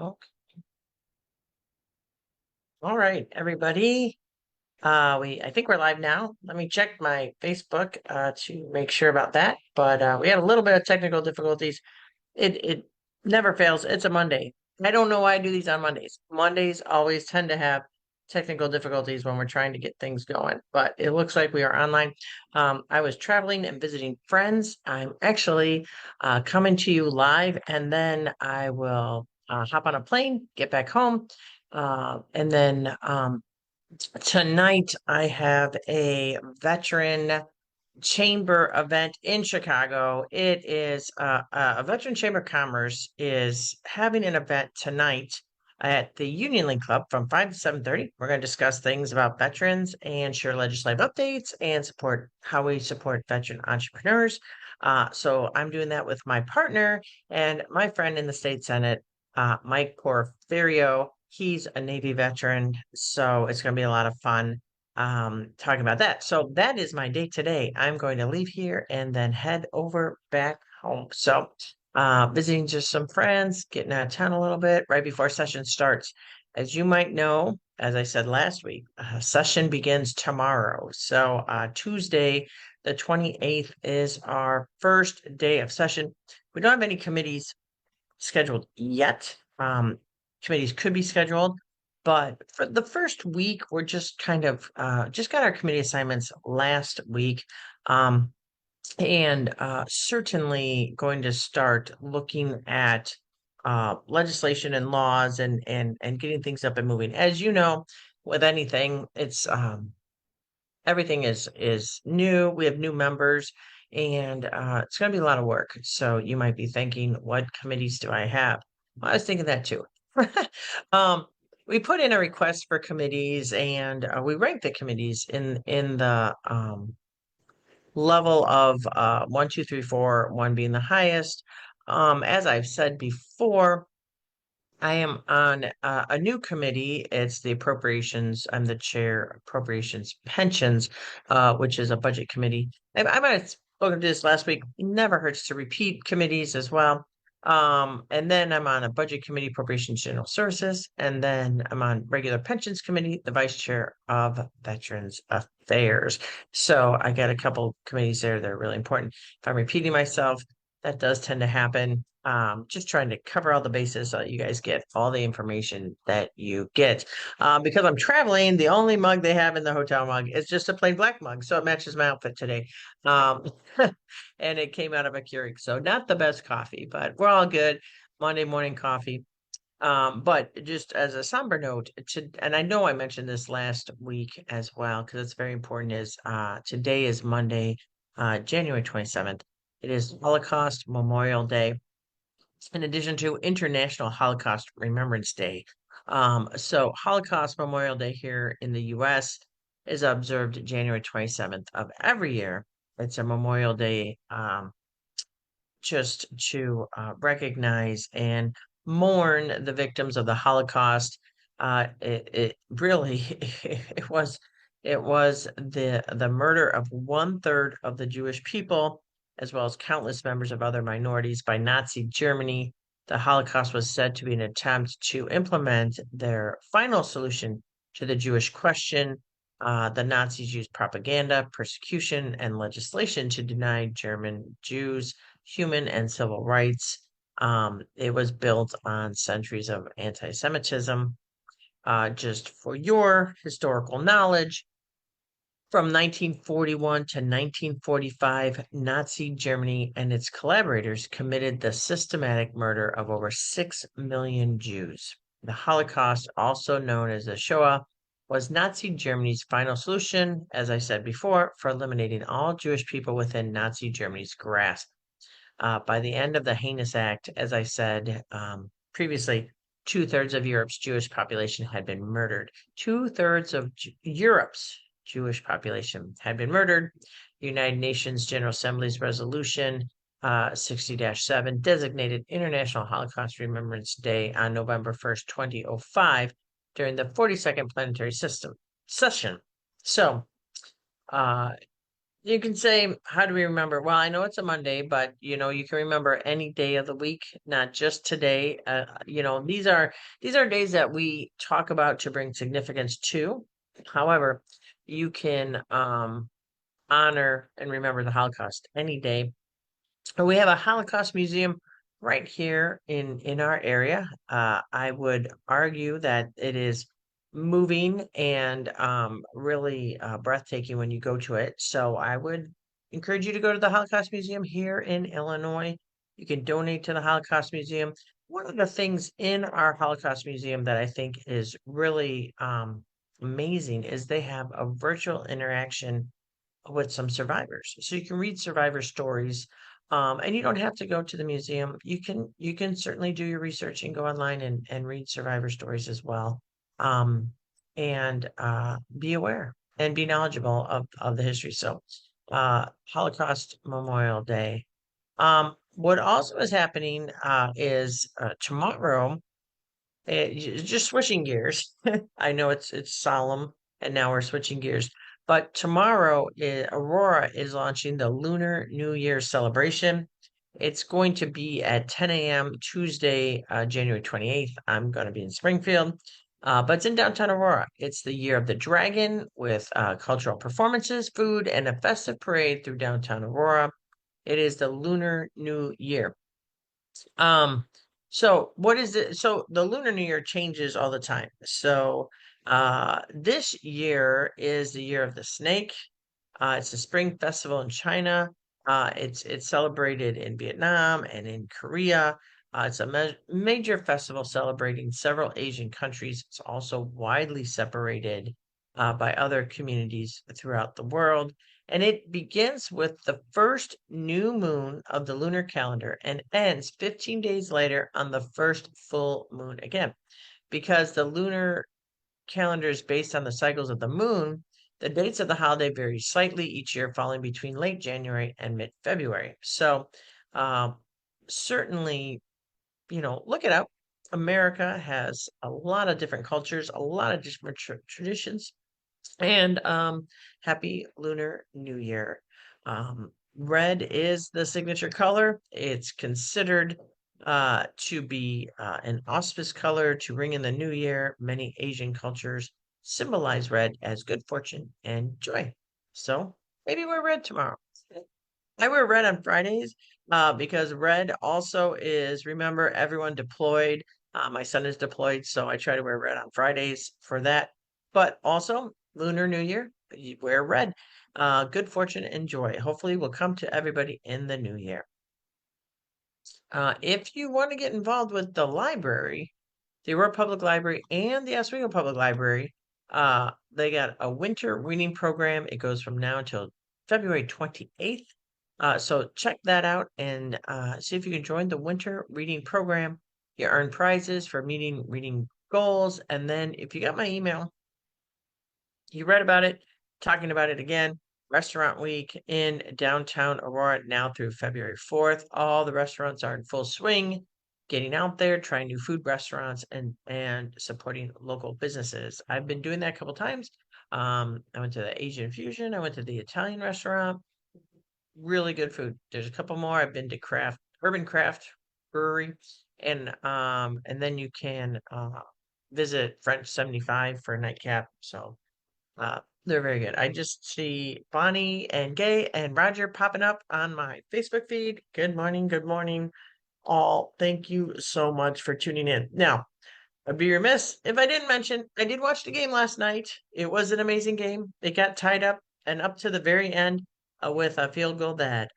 Okay. All right, everybody. I think we're live now. Let me check my Facebook to make sure about that. But we had a little bit of technical difficulties. It never fails. It's a Monday. I don't know why I do these on Mondays. Mondays always tend to have technical difficulties when we're trying to get things going. But it looks like we are online. I was traveling and visiting friends. I'm actually coming to you live, and then I will hop on a plane, get back home, and then tonight I have a veteran chamber event in Chicago. It is a veteran chamber of commerce is having an event tonight at the Union League Club from 5 to 7:30. We're going to discuss things about veterans and share legislative updates and support how we support veteran entrepreneurs. So I'm doing that with my partner and my friend in the state senate, Mike Porfirio. He's a Navy veteran, so it's going to be a lot of fun talking about that. So that is my day today. I'm going to leave here and then head over back home. So visiting just some friends, getting out of town a little bit right before session starts. As you might know, as I said last week, session begins tomorrow. So Tuesday, the 28th is our first day of session. We don't have any committees scheduled yet. Committees could be scheduled, but for the first week, we're just kind of just got our committee assignments last week. And certainly going to start looking at legislation and laws and getting things up and moving. As you know, with anything, it's everything is new. We have new members, and it's going to be a lot of work. So you might be thinking, what committees do I have? Well, I was thinking that too. um, we put in a request for committees, and we rank the committees in the level of 1, 2, 3, 4, 1 being the highest. As I've said before, I am on a new committee. It's the appropriations. I'm the chair, appropriations pensions, which is a budget committee. I might have spoken to this last week. Never hurts to repeat committees as well. And then I'm on a budget committee, appropriations general services, and then I'm on regular pensions committee, the vice chair of veterans affairs. So I got a couple committees there that are really important. If I'm repeating myself, that does tend to happen. Just trying to cover all the bases so that you guys get all the information that you get. Because I'm traveling, the only mug they have in the hotel mug is just a plain black mug, so it matches my outfit today. Um, and it came out of a Keurig, so not the best coffee, but we're all good. Monday morning coffee. But just as a somber note, and I know I mentioned this last week as well, because it's very important, is today is Monday, January 27th. It is Holocaust Memorial Day in addition to International Holocaust Remembrance Day. So Holocaust Memorial Day here in the US is observed January 27th of every year. It's a Memorial Day just to recognize and mourn the victims of the Holocaust. It really it was the murder of 1/3 of the Jewish people, as well as countless members of other minorities by Nazi Germany. The Holocaust was said to be an attempt to implement their final solution to the Jewish question. The Nazis used propaganda, persecution, and legislation to deny German Jews human and civil rights. It was built on centuries of anti-Semitism. Just for your historical knowledge, from 1941 to 1945, Nazi Germany and its collaborators committed the systematic murder of over 6 million Jews. The Holocaust, also known as the Shoah, was Nazi Germany's final solution, as I said before, for eliminating all Jewish people within Nazi Germany's grasp. By the end of the heinous act, as I said previously, 2/3 of Europe's Jewish population had been murdered. 2/3 of Europe's Jewish population had been murdered. The United Nations General Assembly's resolution 60-7 designated International Holocaust Remembrance Day on November 1st, 2005, during the 42nd Planetary System session. So, You can say, how do we remember? Well, I know it's a Monday, but you can remember any day of the week, not just today. These are days that we talk about to bring significance to. However, you can honor and remember the Holocaust any day. We have a Holocaust museum right here in our area. I would argue that it is moving and really breathtaking when you go to it. So I would encourage you to go to the Holocaust Museum here in Illinois. You can donate to the Holocaust Museum. One of the things in our Holocaust Museum that I think is really amazing is they have a virtual interaction with some survivors. So you can read survivor stories, and you don't have to go to the museum. You can certainly do your research and go online and read survivor stories as well, and be aware and be knowledgeable of the history. So, Holocaust Memorial Day. What also is happening is tomorrow. Just switching gears. I know it's solemn, and now we're switching gears. But tomorrow, Aurora is launching the Lunar New Year celebration. It's going to be at 10 a.m. Tuesday, January 28th. I'm going to be in Springfield, but it's in downtown Aurora. It's the year of the dragon with cultural performances, food, and a festive parade through downtown Aurora. It is the Lunar New Year. Um, so what is it? So the Lunar New Year changes all the time. So this year is the year of the snake. It's a spring festival in China. It's celebrated in Vietnam and in Korea. It's a major festival celebrating several Asian countries. It's also widely separated by other communities throughout the world. And it begins with the first new moon of the lunar calendar and ends 15 days later on the first full moon again. Because the lunar calendar is based on the cycles of the moon, the dates of the holiday vary slightly each year, falling between late January and mid-February. So, um, certainly, look it up. America has a lot of different cultures, a lot of different traditions, and happy Lunar New Year. Red is the signature color. It's considered to be an auspicious color to ring in the new year. Many Asian cultures symbolize red as good fortune and joy. So maybe wear red tomorrow. I wear red on Fridays because red also is, remember, everyone deployed. My son is deployed, so I try to wear red on Fridays for that. But also, Lunar New Year, you wear red. Good fortune and joy. Hopefully, will come to everybody in the new year. If you want to get involved with the library, the Aurora Public Library and the Oswego Public Library, they got a winter reading program. It goes from now until February 28th. So check that out and see if you can join the winter reading program. You earn prizes for meeting reading goals. And then if you got my email, you read about it, talking about it again. Restaurant Week in downtown Aurora now through February 4th. All the restaurants are in full swing, getting out there, trying new food restaurants and supporting local businesses. I've been doing that a couple times. I went to the Asian Fusion, I went to the Italian restaurant. Really good food. There's a couple more. I've been to Urban Craft Brewery, and then you can visit French 75 for a nightcap. So they're very good. I just see Bonnie and Gay and Roger popping up on my Facebook feed. Good morning, all. Thank you so much for tuning in. Now, I'd be remiss if I didn't mention I did watch the game last night. It was an amazing game. It got tied up and up to the very end with a field goal that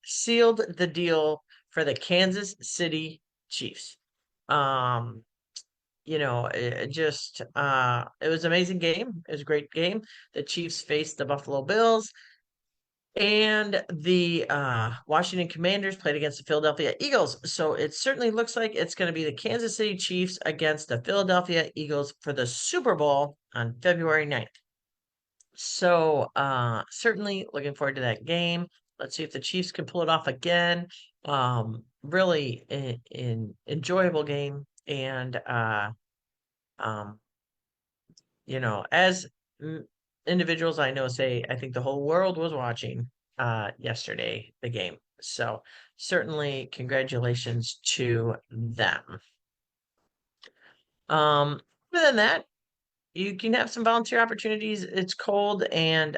sealed the deal for the Kansas City Chiefs. Um, it was an amazing game. It was a great game. The Chiefs faced the Buffalo Bills, and the Washington Commanders played against the Philadelphia Eagles. So it certainly looks like it's going to be the Kansas City Chiefs against the Philadelphia Eagles for the Super Bowl on February 9th. So certainly looking forward to that game. Let's see if the Chiefs can pull it off again. Really enjoyable game, and um, as individuals I know say I think the whole world was watching yesterday, the game. So certainly congratulations to them. Other than that, you can have some volunteer opportunities. It's cold and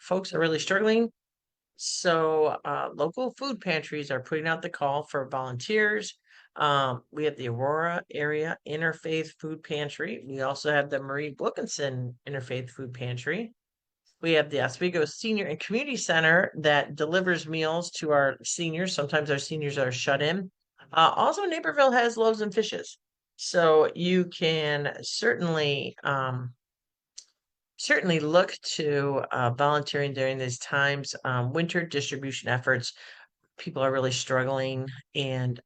folks are really struggling. So local food pantries are putting out the call for volunteers. We have the Aurora Area Interfaith Food Pantry. We also have the Marie Wilkinson Interfaith Food Pantry. We have the Oswego Senior and Community Center that delivers meals to our seniors. Sometimes our seniors are shut in. Also, Naperville has Loaves and Fishes. So you can certainly look to volunteering during these times. Winter distribution efforts, people are really struggling, and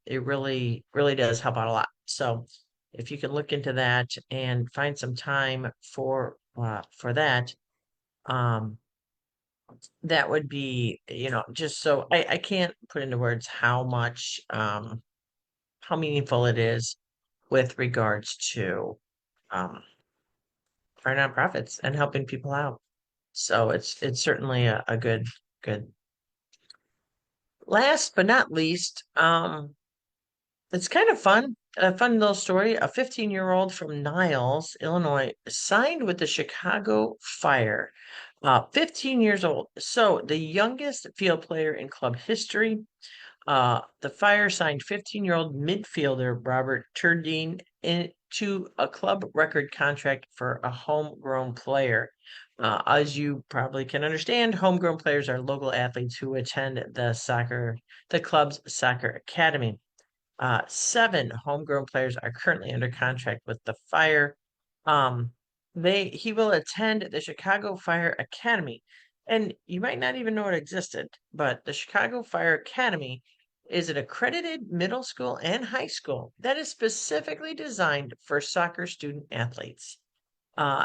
it really does help out a lot. So if you can look into that and find some time for that, um, that would be, just so I can't put into words how meaningful it is with regards to um, our nonprofits and helping people out. So it's certainly a good. Last but not least, it's kind of fun. A fun little story. A 15-year-old from Niles, Illinois, signed with the Chicago Fire. 15 years old. So the youngest field player in club history. The Fire signed 15-year-old midfielder Robert Turdine into a club record contract for a homegrown player. As you probably can understand, homegrown players are local athletes who attend the club's soccer academy. Seven homegrown players are currently under contract with the Fire. Um, he will attend the Chicago Fire Academy, and you might not even know it existed, but the Chicago Fire Academy is an accredited middle school and high school that is specifically designed for soccer student athletes.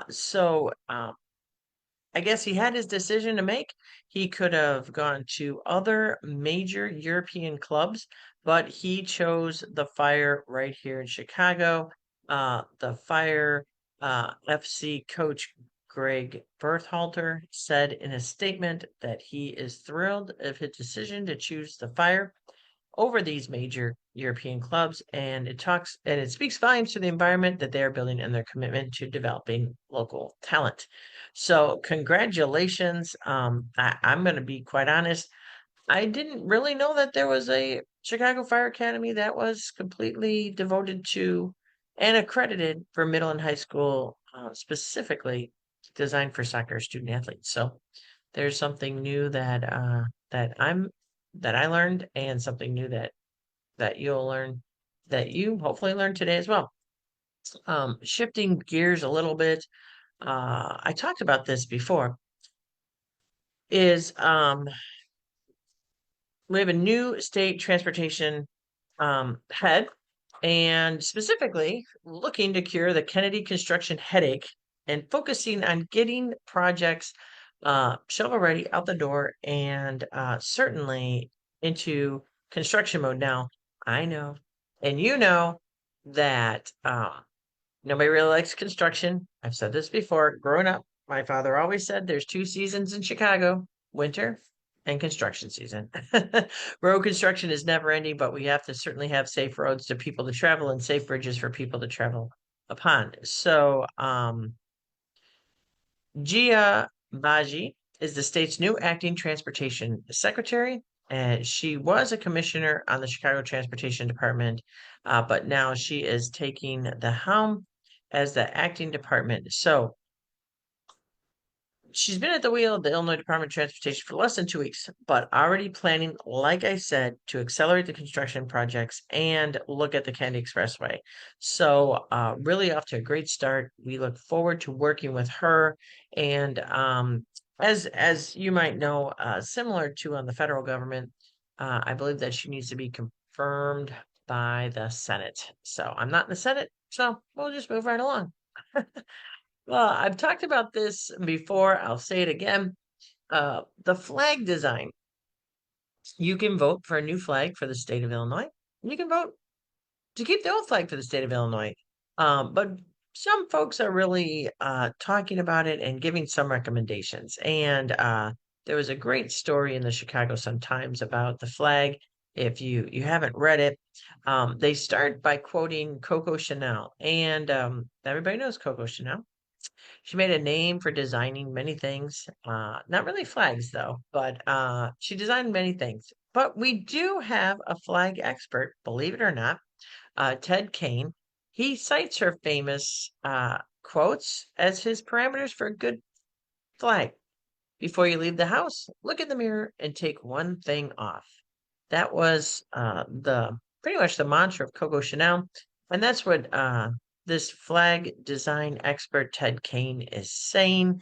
So I guess he had his decision to make. He could have gone to other major European clubs, but he chose the Fire right here in Chicago. The Fire FC coach Greg Berhalter said in a statement that he is thrilled of his decision to choose the Fire over these major European clubs, and it speaks volumes to the environment that they are building and their commitment to developing local talent. So congratulations. I'm going to be quite honest. I didn't really know that there was a Chicago Fire Academy that was completely devoted to and accredited for middle and high school, specifically designed for soccer student athletes. So there's something new that I'm that I learned, and something new that you'll learn, that you hopefully learned today as well. Shifting gears a little bit, I talked about this before. Is We have a new state transportation head, and specifically looking to cure the Kennedy construction headache and focusing on getting projects shovel ready out the door, and certainly into construction mode. Now, I know, and you know that nobody really likes construction. I've said this before. Growing up, my father always said there's two seasons in Chicago: winter and construction season. Road construction is never ending, but we have to certainly have safe roads to people to travel and safe bridges for people to travel upon. So, Gia Baji is the state's new acting transportation secretary, and she was a commissioner on the Chicago Transportation Department, but now she is taking the helm as the acting department. So she's been at the wheel of the Illinois Department of Transportation for less than 2 weeks, but already planning, like I said, to accelerate the construction projects and look at the Kennedy Expressway. So, really off to a great start. We look forward to working with her. And as you might know, similar to on the federal government, I believe that she needs to be confirmed by the Senate. So I'm not in the Senate, so we'll just move right along. Well, I've talked about this before. I'll say it again. The flag design. You can vote for a new flag for the state of Illinois. You can vote to keep the old flag for the state of Illinois. But some folks are really talking about it and giving some recommendations. And there was a great story in the Chicago Sun-Times about the flag. If you haven't read it, they start by quoting Coco Chanel, and everybody knows Coco Chanel. She made a name for designing many things, not really flags though, but she designed many things. But we do have a flag expert, believe it or not, Ted Kane. He cites her famous quotes as his parameters for a good flag. Before you leave the house, look in the mirror and take one thing off. That was the pretty much the mantra of Coco Chanel, and that's what this flag design expert Ted Kane is saying.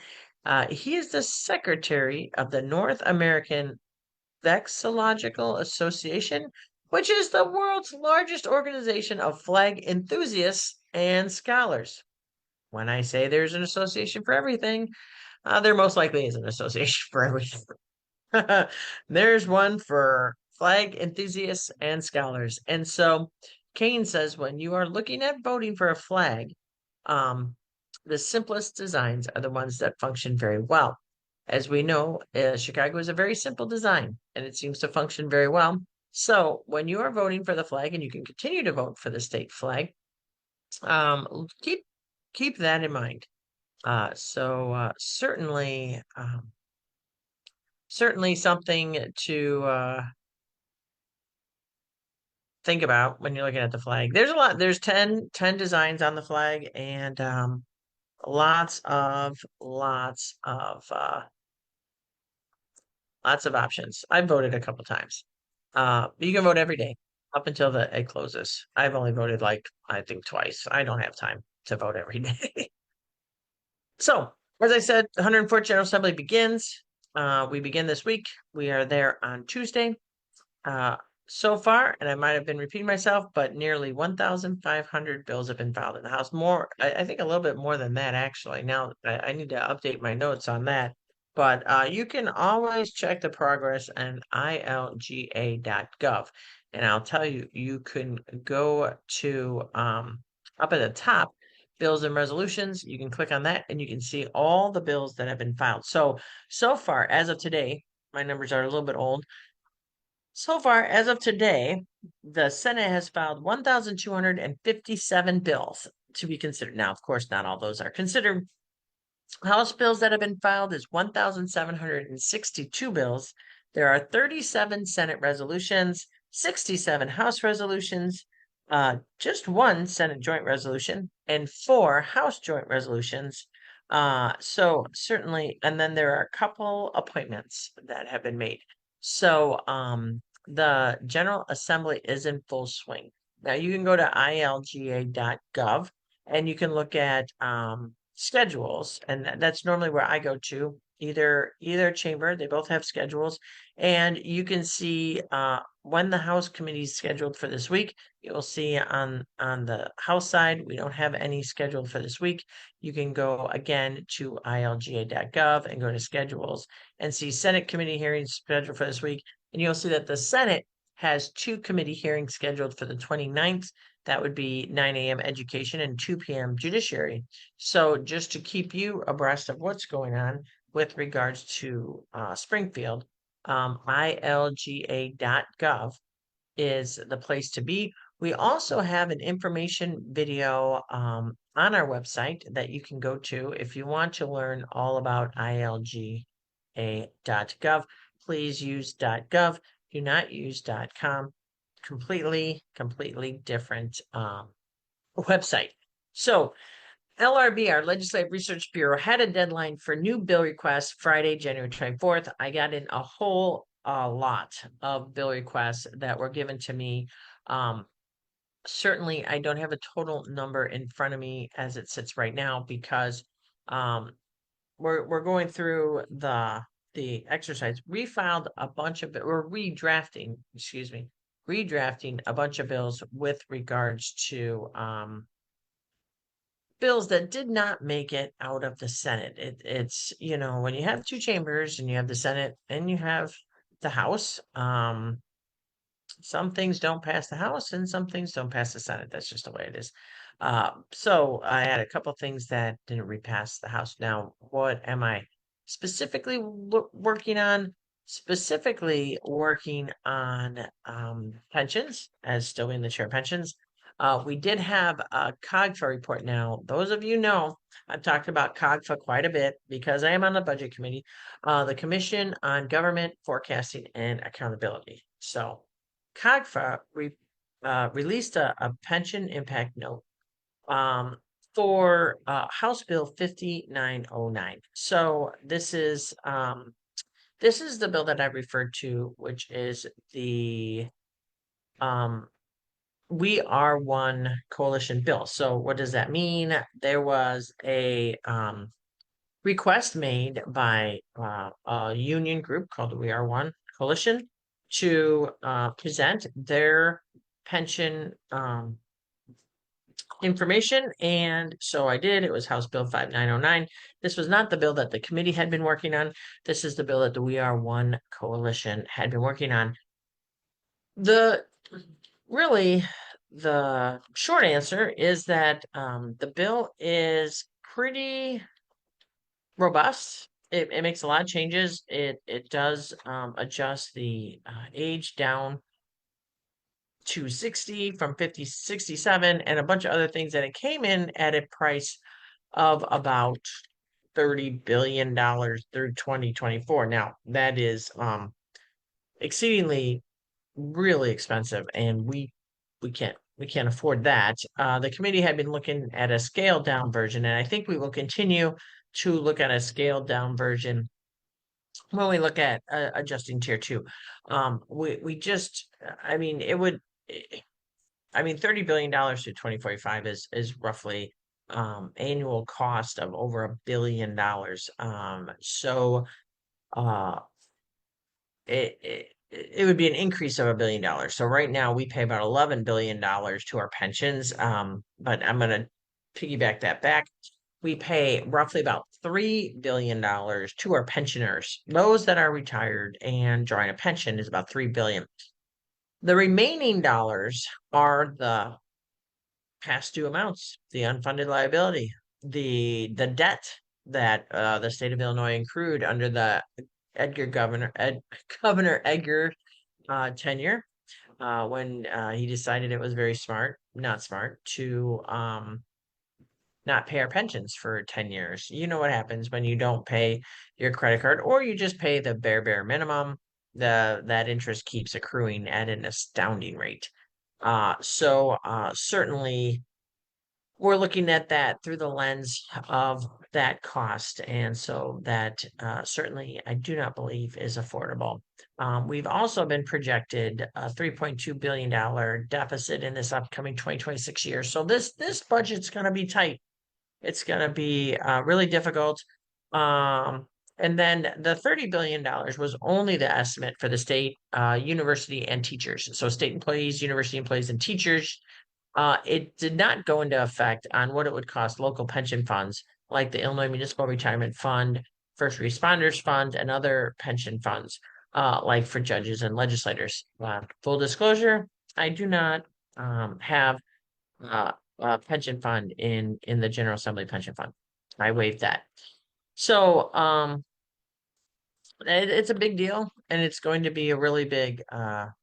He is the secretary of the North American Vexillological Association, which is the world's largest organization of flag enthusiasts and scholars. When I say there's an association for everything, there most likely is an association for everything. There's one for flag enthusiasts and scholars. And so Kane says when you are looking at voting for a flag, um, the simplest designs are the ones that function very well. As we know, Chicago is a very simple design and it seems to function very well. So when you are voting for the flag, and you can continue to vote for the state flag, keep that in mind. Certainly something to think about when you're looking at the flag. There's a lot. There's 10 designs on the flag, and lots of lots of options. I've voted a couple times. You can vote every day up until it closes. I've only voted like I think twice. I don't have time to vote every day. So, as I said, the 104th General Assembly begins. We begin this week. We are there on Tuesday. Uh, so far, and I might have been repeating myself, but nearly 1,500 bills have been filed in the House. More, I think a little bit more than that, actually. Now, I need to update my notes on that. But you can always check the progress on ilga.gov. And I'll tell you, you can go to up at the top, bills and resolutions. You can click on that and you can see all the bills that have been filed. So far, as of today, my numbers are a little bit old. So far, as of today, the Senate has filed 1,257 bills to be considered. Now, of course, not all those are considered. House bills that have been filed is 1,762 bills. There are 37 Senate resolutions, 67 House resolutions, just one Senate joint resolution, and 4 House joint resolutions. So certainly, and then there are a couple appointments that have been made. So the General Assembly is in full swing. Now you can go to ilga.gov and you can look at schedules, and that's normally where I go to either chamber. They both have schedules, and you can see when the House committee is scheduled for this week. You'll see on the House side we don't have any scheduled for this week. You can go again to ilga.gov and go to schedules and see Senate committee hearings scheduled for this week, and you'll see that the Senate has 2 committee hearings scheduled for the 29th. That would be 9 a.m. education and 2 p.m. judiciary. So just to keep you abreast of what's going on with regards to Springfield, ilga.gov is the place to be. We also have an information video on our website that you can go to if you want to learn all about ilga.gov. Please use .gov. Do not use .com. Completely different website. So LRB, our Legislative Research Bureau, had a deadline for new bill requests Friday, January 24th. I got in a whole lot of bill requests that were given to me. Certainly, I don't have a total number in front of me as it sits right now because we're going through the exercise. We filed a bunch of we're redrafting, excuse me, redrafting a bunch of bills with regards to bills that did not make it out of the Senate. It's, when you have 2 chambers and you have the Senate and you have the House, some things don't pass the House and some things don't pass the Senate. That's just the way it is. So I had a couple things that didn't repass the House. Now, what am I specifically working on? Specifically working on pensions, as still in the chair of pensions. We did have a COGFA report. Now, those of you know, I've talked about COGFA quite a bit because I am on the budget committee, the Commission on Government Forecasting and Accountability. So, COGFA released a pension impact note um, for House Bill 5909. So this is the bill that I referred to, which is the um, We Are One coalition bill. So what does that mean? There was a request made by a union group called the We Are One Coalition to present their pension information. And so I did. It was House Bill 5909. This was not the bill that the committee had been working on. This is the bill that the We Are One Coalition had been working on. The really the short answer is that the bill is pretty robust. It makes a lot of changes. It does adjust the age down to 60 from 50 67 and a bunch of other things, and it came in at a price of about $30 billion through 2024. Now that is exceedingly really expensive, and we can't afford that. The committee had been looking at a scaled down version, and I think we will continue to look at a scaled down version when we look at adjusting tier two. We just, I mean, it would, I mean, $30 billion to 2045 is roughly annual cost of over $1 billion. Uh, it would be an increase of $1 billion. So right now we pay about $11 billion to our pensions. But I'm going to piggyback that back. We pay roughly about $3 billion to our pensioners. Those that are retired and drawing a pension is about $3 billion. The remaining dollars are the past due amounts, the unfunded liability, the debt that the state of Illinois accrued under the Governor Edgar tenure when he decided it was very not smart to not pay our pensions for 10 years. You know what happens when you don't pay your credit card or you just pay the bare minimum. That interest keeps accruing at an astounding rate. Certainly we're looking at that through the lens of that cost. And so that certainly I do not believe is affordable. We've also been projected a $3.2 billion deficit in this upcoming 2026 year. So this budget's going to be tight. It's going to be really difficult. And then the $30 billion was only the estimate for the state, university, and teachers. So state employees, university employees, and teachers. It did not go into effect on what it would cost local pension funds like the Illinois Municipal Retirement Fund, First Responders Fund, and other pension funds, like for judges and legislators. Full disclosure, I do not have a pension fund in the General Assembly pension fund. I waived that. So it's a big deal, and it's going to be a really big um,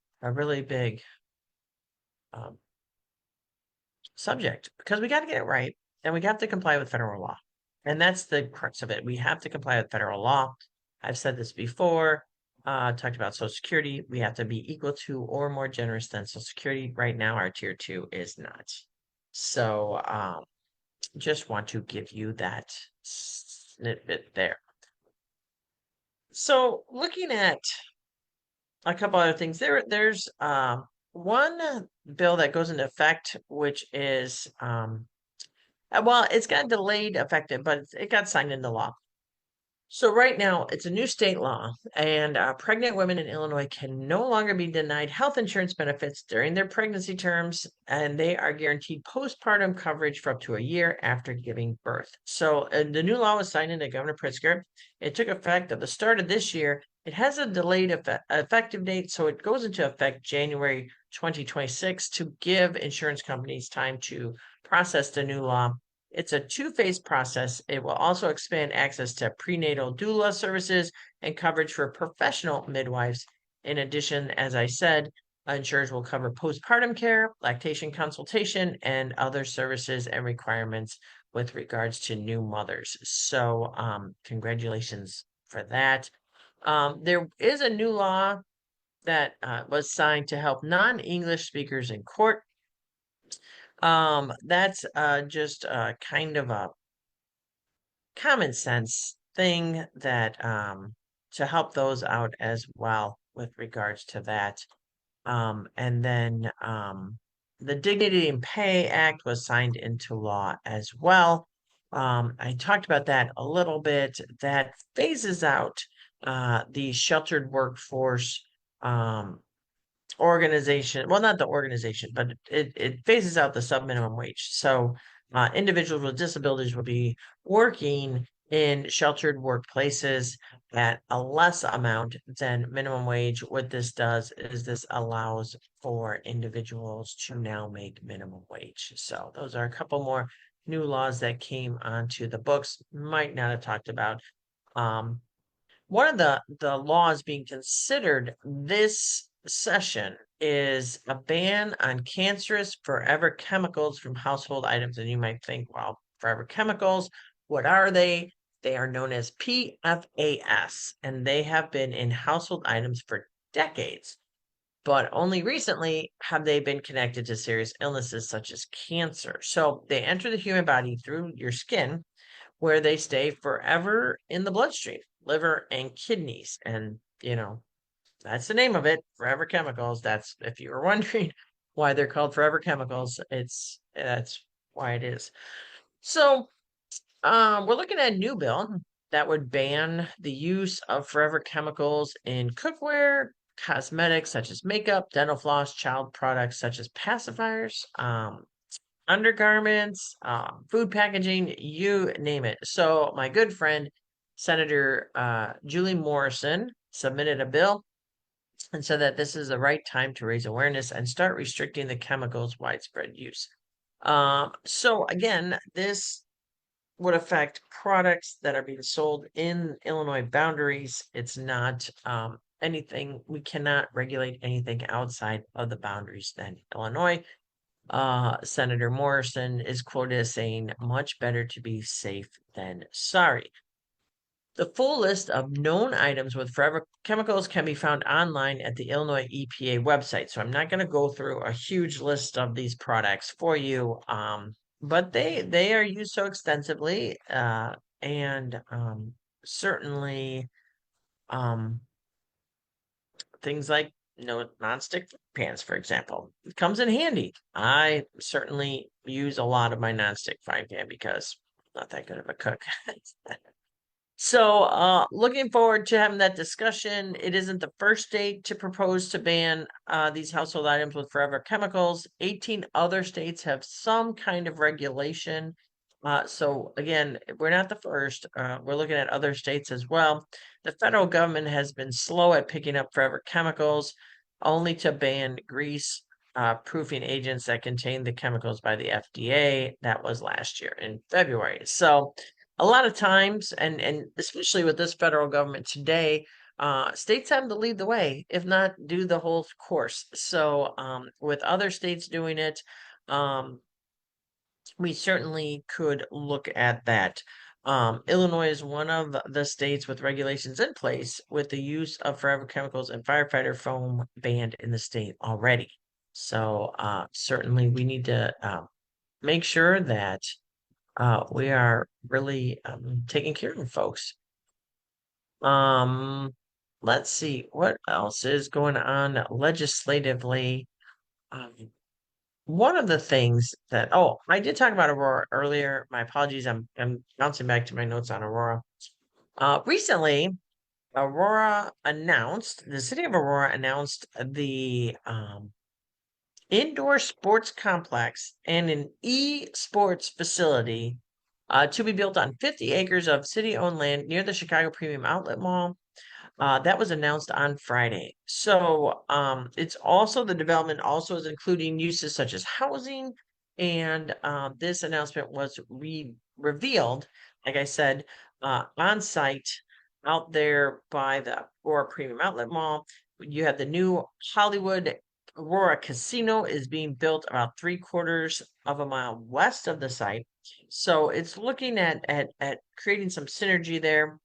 subject because we got to get it right and we have to comply with federal law. And that's the crux of it. We have to comply with federal law. I've said this before, talked about Social Security. We have to be equal to or more generous than Social Security. Right now, our tier two is not. So just want to give you that snippet there. So looking at a couple other things, there's one bill that goes into effect, which is well, it's got delayed effective, but it got signed into law. So right now, it's a new state law, and pregnant women in Illinois can no longer be denied health insurance benefits during their pregnancy terms, and they are guaranteed postpartum coverage for up to a year after giving birth. So the new law was signed into Governor Pritzker. It took effect at the start of this year, It has a delayed effective date, so it goes into effect January 2026 to give insurance companies time to process the new law. It's a two-phase process. It will also expand access to prenatal doula services and coverage for professional midwives. In addition, as I said, insurers will cover postpartum care, lactation consultation, and other services and requirements with regards to new mothers. So, congratulations for that. There is a new law that was signed to help non-English speakers in court. That's just kind of a common sense thing that to help those out as well with regards to that. And then the Dignity and Pay Act was signed into law as well. I talked about that a little bit. That phases out the sheltered workforce um, organization. Well, not the organization, but it phases out the sub-minimum wage. So individuals with disabilities will be working in sheltered workplaces at a less amount than minimum wage. What this does is this allows for individuals to now make minimum wage. So those are a couple more new laws that came onto the books. Might not have talked about. Um, One of the laws being considered this session is a ban on cancerous forever chemicals from household items. And you might think, well, forever chemicals, what are they? They are known as PFAS, and they have been in household items for decades. But only recently have they been connected to serious illnesses such as cancer. So they enter the human body through your skin, where they stay forever in the bloodstream, liver and kidneys. And, that's the name of it, forever chemicals. That's, if you were wondering why they're called forever chemicals, that's why it is. So, we're looking at a new bill that would ban the use of forever chemicals in cookware, cosmetics such as makeup, dental floss, child products such as pacifiers, undergarments, food packaging, you name it. So my good friend, Senator Julie Morrison, submitted a bill and said that this is the right time to raise awareness and start restricting the chemicals' widespread use. So again, this would affect products that are being sold in Illinois boundaries. It's not anything, we cannot regulate anything outside of the boundaries then Illinois. Senator Morrison is quoted as saying, much better to be safe than sorry. The full list of known items with forever chemicals can be found online at the Illinois EPA website. So I'm not going to go through a huge list of these products for you, but they are used so extensively, and certainly um, things like nonstick pans, for example, it comes in handy. I certainly use a lot of my nonstick frying pan because I'm not that good of a cook. So, looking forward to having that discussion. It isn't the first state to propose to ban these household items with forever chemicals. 18 other states have some kind of regulation. So again, we're not the first. We're looking at other states as well. The federal government has been slow at picking up forever chemicals, only to ban grease proofing agents that contain the chemicals by the FDA. That was last year in February. So a lot of times, and especially with this federal government today, states have to lead the way, if not do the whole course. So with other states doing it, we certainly could look at that. Illinois is one of the states with regulations in place with the use of forever chemicals and firefighter foam banned in the state already. So certainly we need to make sure that we are really taking care of folks. Um, let's see what else is going on legislatively. Um, One of the things that, oh, I did talk about Aurora earlier. My apologies. I'm bouncing back to my notes on Aurora. Recently, the city of Aurora announced the indoor sports complex and an e-sports facility to be built on 50 acres of city-owned land near the Chicago Premium Outlet Mall. That was announced on Friday. So it's also the development also is including uses such as housing, and this announcement was revealed, like I said, on site out there by the Aurora Premium Outlet Mall. You have the new Hollywood Aurora Casino is being built about 3/4 of a mile west of the site. So it's looking at creating some synergy there.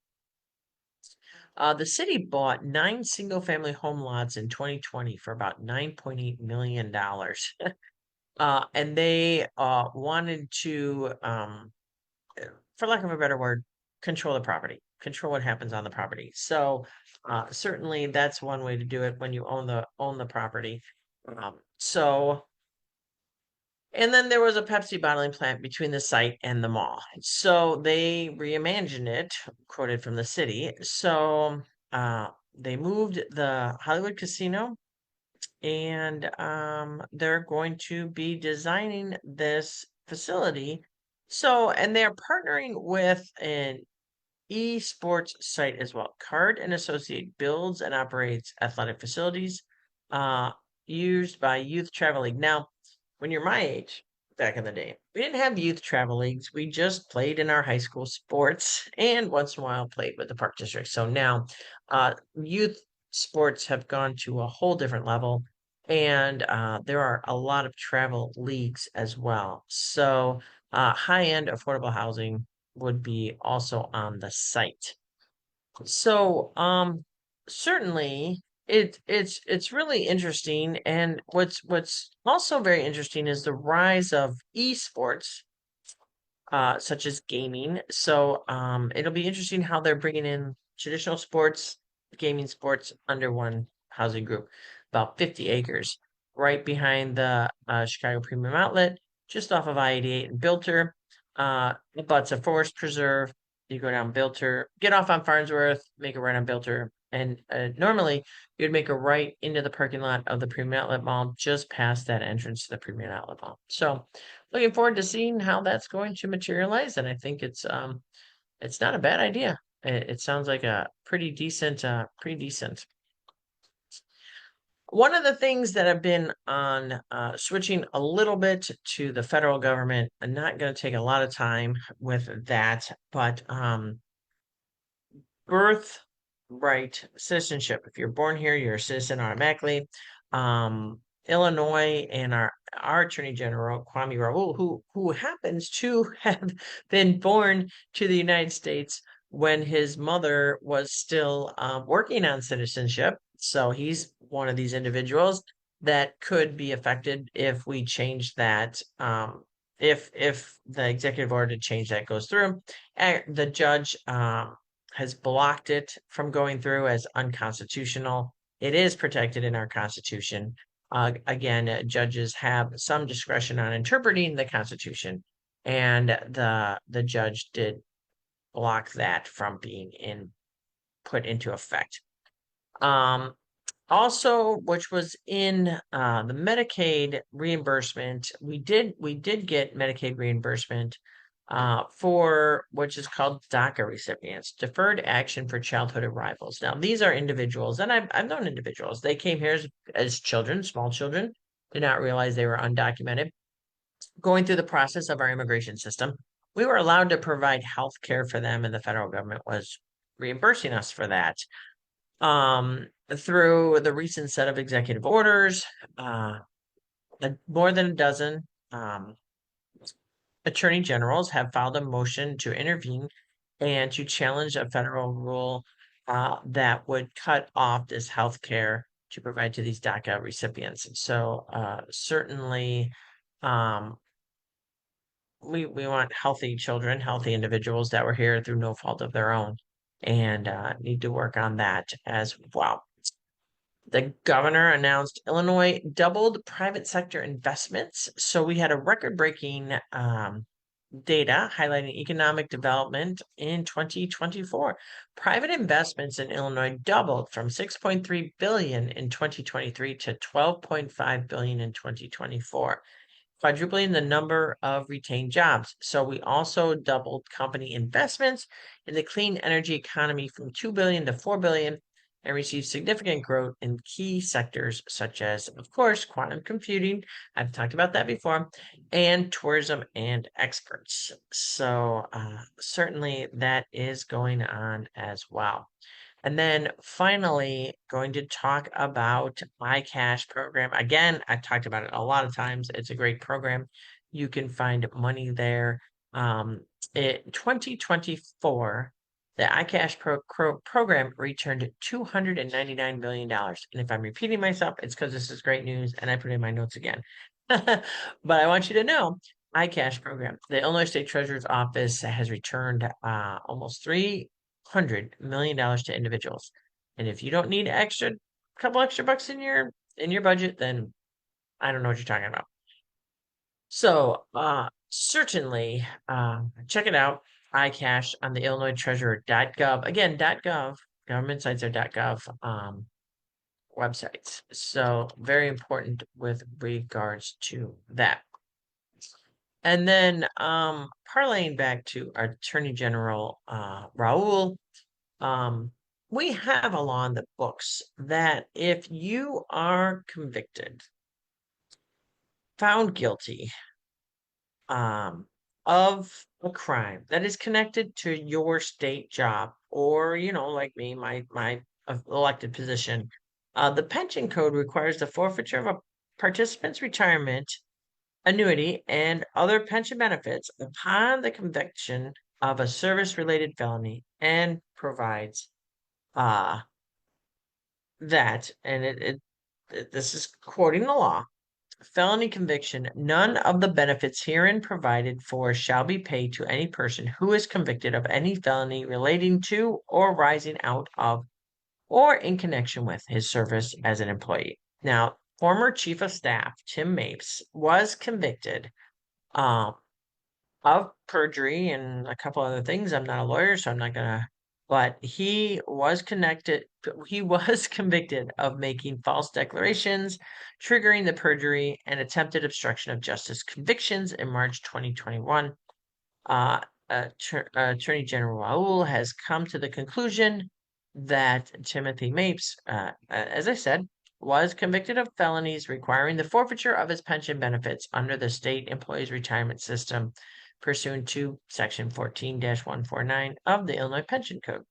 The city bought 9 single-family home lots in 2020 for about $9.8 million. And they wanted to, for lack of a better word, control the property, control what happens on the property. So certainly that's one way to do it when you own the property. So and then there was a Pepsi bottling plant between the site and the mall. So they reimagined it, quoted from the city. So they moved the Hollywood Casino, and they're going to be designing this facility. So, and they're partnering with an esports site as well. Card and Associate builds and operates athletic facilities uh, used by Youth Travel League. Now, when you're my age, back in the day, we didn't have youth travel leagues. We just played in our high school sports and once in a while played with the park district. So now youth sports have gone to a whole different level. And there are a lot of travel leagues as well. So high-end affordable housing would be also on the site. So, certainly it's really interesting. And what's also very interesting is the rise of esports, such as gaming. So, it'll be interesting how they're bringing in traditional sports, gaming sports under one housing group, about 50 acres, right behind the Chicago Premium Outlet, just off of I-88 and Bilter. It butts a forest preserve. You go down Bilter, get off on Farnsworth, make a right on Bilter, and normally you'd make a right into the parking lot of the Premium Outlet Mall, just past that entrance to the Premium Outlet Mall. So, looking forward to seeing how that's going to materialize, and I think it's not a bad idea. It sounds like a pretty decent. One of the things that have been on switching a little bit to the federal government, I'm not going to take a lot of time with that, but birthright citizenship. If you're born here, you're a citizen automatically. Illinois and our Attorney General Kwame Raoul, who happens to have been born to the United States when his mother was still working on citizenship. So he's one of these individuals that could be affected if we change that. If the executive order to change that goes through, the judge has blocked it from going through as unconstitutional. It is protected in our Constitution. Again, judges have some discretion on interpreting the Constitution, and the judge did block that from being put into effect. Also, which was in the Medicaid reimbursement, we did get Medicaid reimbursement for which is called DACA recipients, Deferred Action for Childhood Arrivals. Now, these are individuals, and I've known individuals. They came here as children, small children, did not realize they were undocumented. Going through the process of our immigration system, we were allowed to provide health care for them, and the federal government was reimbursing us for that. Through the recent set of executive orders, more than a dozen attorney generals have filed a motion to intervene and to challenge a federal rule that would cut off this health care to provide to these DACA recipients. So certainly, we want healthy children, healthy individuals that were here through no fault of their own, and need to work on that as well. The governor announced Illinois doubled private sector investments. So we had a record-breaking data highlighting economic development in 2024. Private investments in Illinois doubled from 6.3 billion in 2023 to 12.5 billion in 2024, quadrupling the number of retained jobs. So we also doubled company investments in the clean energy economy from 2 billion to 4 billion. and received significant growth in key sectors such as, of course, quantum computing. I've talked about that before, and tourism and experts. So, certainly that is going on as well. And then finally, going to talk about iCash program. Again, I've talked about it a lot of times. It's a great program. You can find money there. Um, 2024, the iCash program returned $299 billion. And if I'm repeating myself, it's because this is great news and I put it in my notes again. But I want you to know iCash program. The Illinois State Treasurer's Office has returned almost $300 million to individuals. And if you don't need extra couple extra bucks in your budget, then I don't know what you're talking about. So certainly check it out. iCash on the Illinois Treasurer.gov. Again, .gov, government sites are .gov websites. So very important with regards to that. And then parlaying back to our Attorney General Raul, um, we have a law in the books that if you are convicted, found guilty um, of a crime that is connected to your state job, or like me, my elected position, the pension code requires the forfeiture of a participant's retirement annuity and other pension benefits upon the conviction of a service-related felony, and provides uh that, and this is quoting the law: felony conviction, none of the benefits herein provided for shall be paid to any person who is convicted of any felony relating to or rising out of or in connection with his service as an employee. Now, former Chief of Staff Tim Mapes was convicted um, of perjury and a couple other things. I'm not a lawyer, so I'm not gonna, but he was convicted of making false declarations, triggering the perjury and attempted obstruction of justice convictions in March 2021. Uh, Attorney General Raul has come to the conclusion that Timothy Mapes, as I said, was convicted of felonies requiring the forfeiture of his pension benefits under the state employees retirement system pursuant to Section 14-149 of the Illinois Pension Code.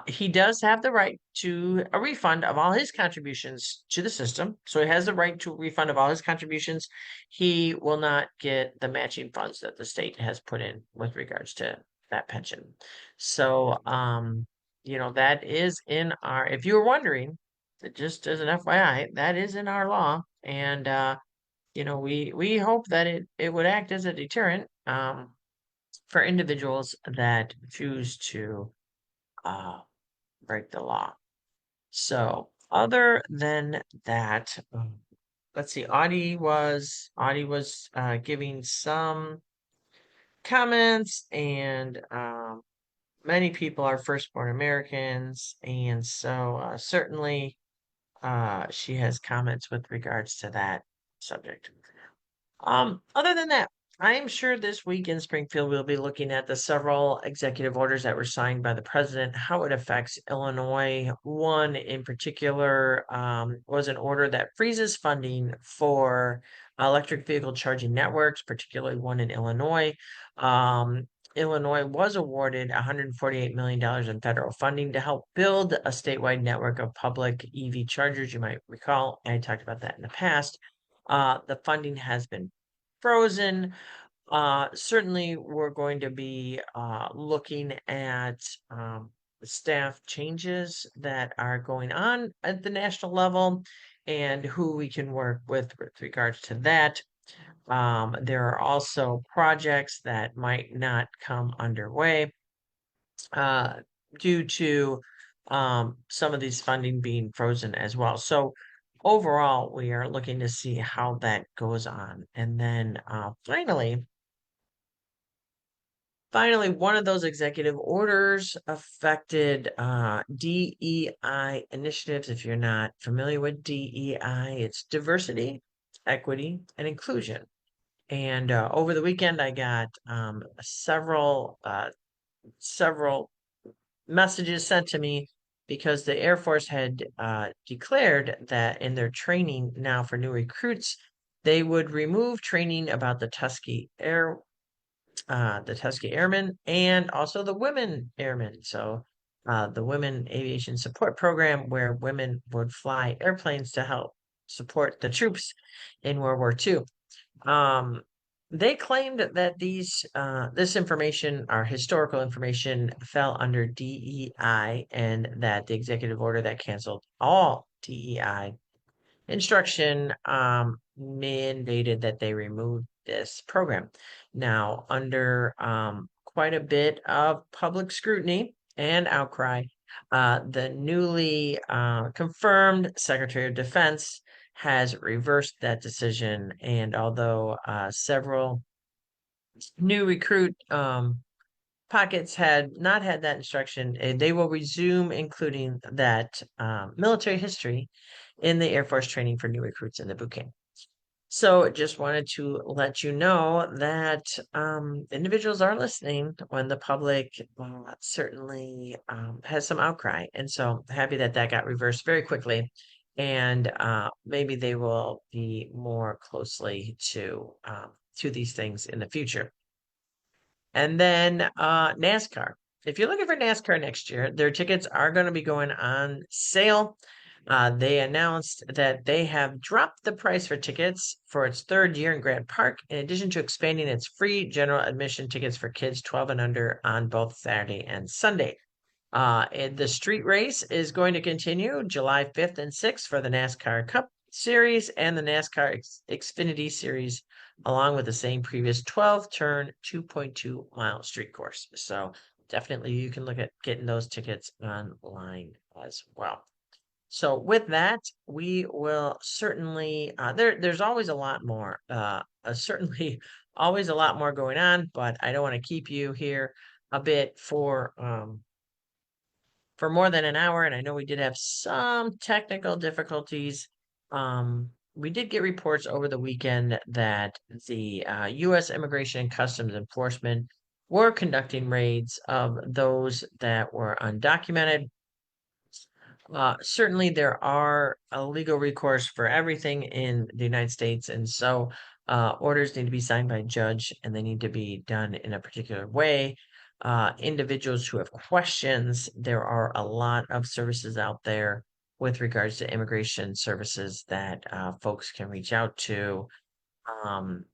He does have the right to a refund of all his contributions to the system. So he has the right to a refund of all his contributions. He will not get the matching funds that the state has put in with regards to that pension. So, that is in our, if you were wondering, just as an FYI, that is in our law. And, we hope that it would act as a deterrent, for individuals that choose to, uh, break the law. So other than that, let's see, Audie was giving some comments, and many people are firstborn Americans, and so certainly she has comments with regards to that subject. Other than that, I am sure this week in Springfield we'll be looking at the several executive orders that were signed by the president, how it affects Illinois. One in particular was an order that freezes funding for electric vehicle charging networks, particularly one in Illinois. Illinois was awarded $148 million in federal funding to help build a statewide network of public EV chargers. You might recall I talked about that in the past. The funding has been frozen. Certainly, we're going to be looking at staff changes that are going on at the national level and who we can work with regards to that. There are also projects that might not come underway uh, due to some of these funding being frozen as well. So overall, we are looking to see how that goes on. And then finally, one of those executive orders affected DEI initiatives. If you're not familiar with DEI, it's diversity, equity, and inclusion. And over the weekend, I got several messages sent to me because the Air Force had declared that in their training now for new recruits, they would remove training about the Tuskegee Airmen, and also the women airmen. So, the Women Aviation Support Program, where women would fly airplanes to help support the troops in World War II. Um, they claimed that this information, our historical information, fell under DEI, and that the executive order that canceled all DEI instruction mandated that they remove this program. Now, under quite a bit of public scrutiny and outcry, the newly confirmed Secretary of Defense has reversed that decision. And although several new recruit pockets had not had that instruction, they will resume including that military history in the Air Force training for new recruits in the boot camp. So just wanted to let you know that individuals are listening when the public certainly has some outcry. And so happy that that got reversed very quickly. And maybe they will be more closely to these things in the future. And then NASCAR. If you're looking for NASCAR next year, their tickets are going to be going on sale. They announced that they have dropped the price for tickets for its third year in Grant Park, in addition to expanding its free general admission tickets for kids 12 and under on both Saturday and Sunday. And the street race is going to continue July 5th and 6th for the NASCAR Cup Series and the NASCAR Xfinity Series, along with the same previous 12-turn, 2.2-mile street course. So definitely you can look at getting those tickets online as well. So with that, we will certainly there's always a lot more. Certainly always a lot more going on, but I don't want to keep you here a bit for more than an hour, and I know we did have some technical difficulties. We did get reports over the weekend that the U.S. Immigration and Customs Enforcement were conducting raids of those that were undocumented. Certainly, there are a legal recourse for everything in the United States, and so orders need to be signed by a judge, and they need to be done in a particular way. Individuals who have questions, there are a lot of services out there with regards to immigration services that folks can reach out to.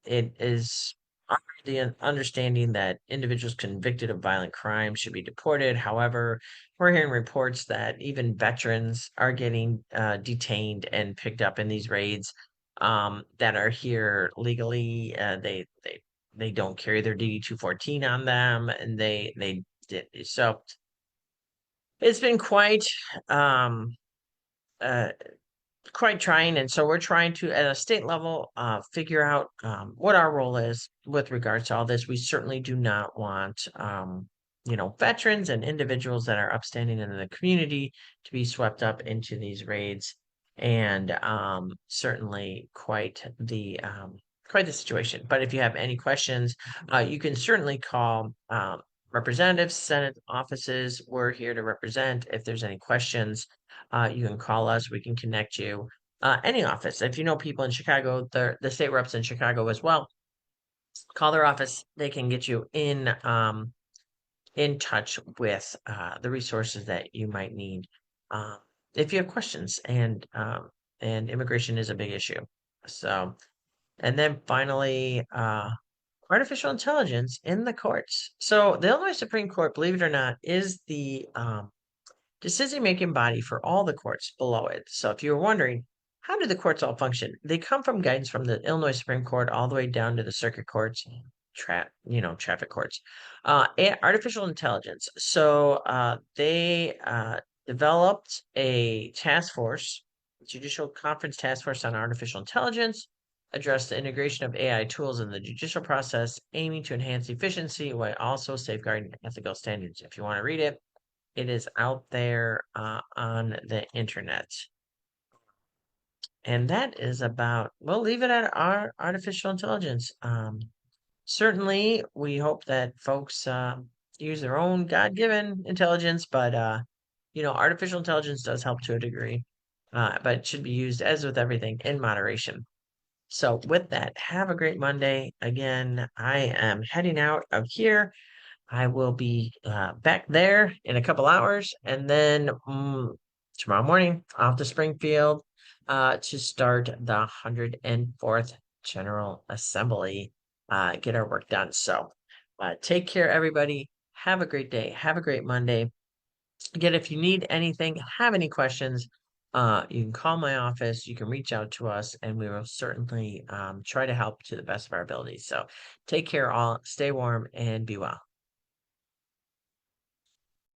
It is under the understanding that individuals convicted of violent crimes should be deported. However, we're hearing reports that even veterans are getting detained and picked up in these raids that are here legally. They don't carry their DD 214 on them, and they did so. It's been um, uh, quite trying, and so we're trying to at a state level figure out what our role is with regards to all this. We certainly do not want veterans and individuals that are upstanding in the community to be swept up into these raids, and certainly quite the situation. But if you have any questions, you can certainly call representatives, Senate offices. We're here to represent. If there's any questions, you can call us. We can connect you. Any office. If you know people in Chicago, the state reps in Chicago as well, call their office. They can get you in touch with the resources that you might need um, if you have questions. And immigration is a big issue. So, and then finally, artificial intelligence in the courts. So the Illinois Supreme Court, believe it or not, is the decision-making body for all the courts below it. So if you were wondering, how do the courts all function? They come from guidance from the Illinois Supreme Court all the way down to the circuit courts, traffic courts. And artificial intelligence. So they developed a task force, Judicial Conference Task Force on Artificial Intelligence, addressed the integration of AI tools in the judicial process, aiming to enhance efficiency while also safeguarding ethical standards. If you want to read it, it is out there on the internet. And that is about, we'll leave it at our artificial intelligence. Certainly, we hope that folks use their own God given intelligence, but artificial intelligence does help to a degree, but it should be used, as with everything, in moderation. So, with that, have a great Monday. Again, I am heading out of here. I will be back there in a couple hours, and then tomorrow morning off to Springfield to start the 104th General Assembly, get our work done. So, take care, everybody. Have a great day. Have a great Monday. Again, if you need anything, have any questions, you can call my office, you can reach out to us, and we will certainly try to help to the best of our abilities. So take care, all, stay warm, and be well.